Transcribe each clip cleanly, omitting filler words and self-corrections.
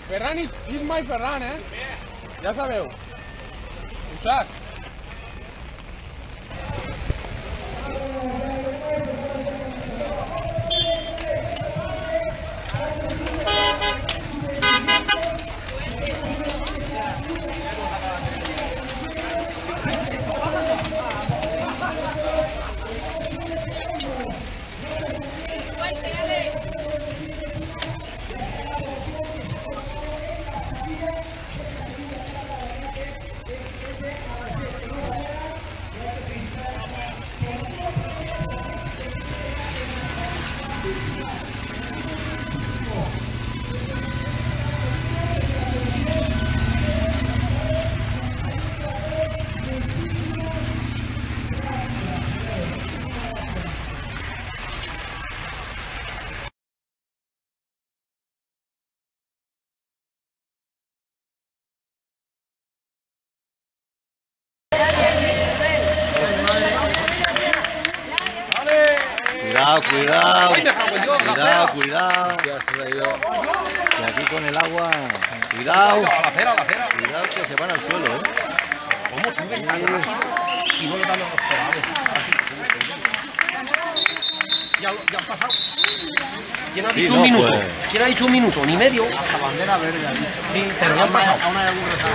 Ferran is my Ferran, Ja sabeu. Ho saps? Cuidado. Que aquí con el agua, cuidado. Cuidado que se van al suelo, ¿Cómo suben y no le dan a los pedales? Ya han pasado. ¿Quién ha dicho un minuto? Pues... ¿Quién ha dicho un minuto? Ni medio. Hasta bandera verde ha dicho. Sí, pero ya han pasado. Aún hay algún retraso.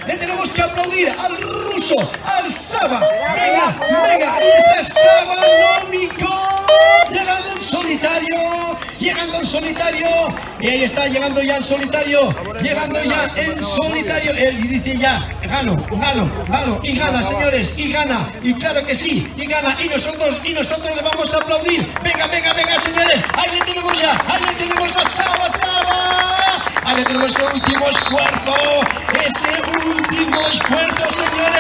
Le tenemos que aplaudir al ruso, al Saba. Venga, ahí está Saba Nómico. Llegando en solitario. Y ahí está, llegando ya en solitario. Él dice ya, gano. Y gana, señores, y gana. Y claro que sí, y gana. Y nosotros le vamos a aplaudir. Venga, señores. Ahí le tenemos a Saba. Ahí le tenemos ese último esfuerzo, señores.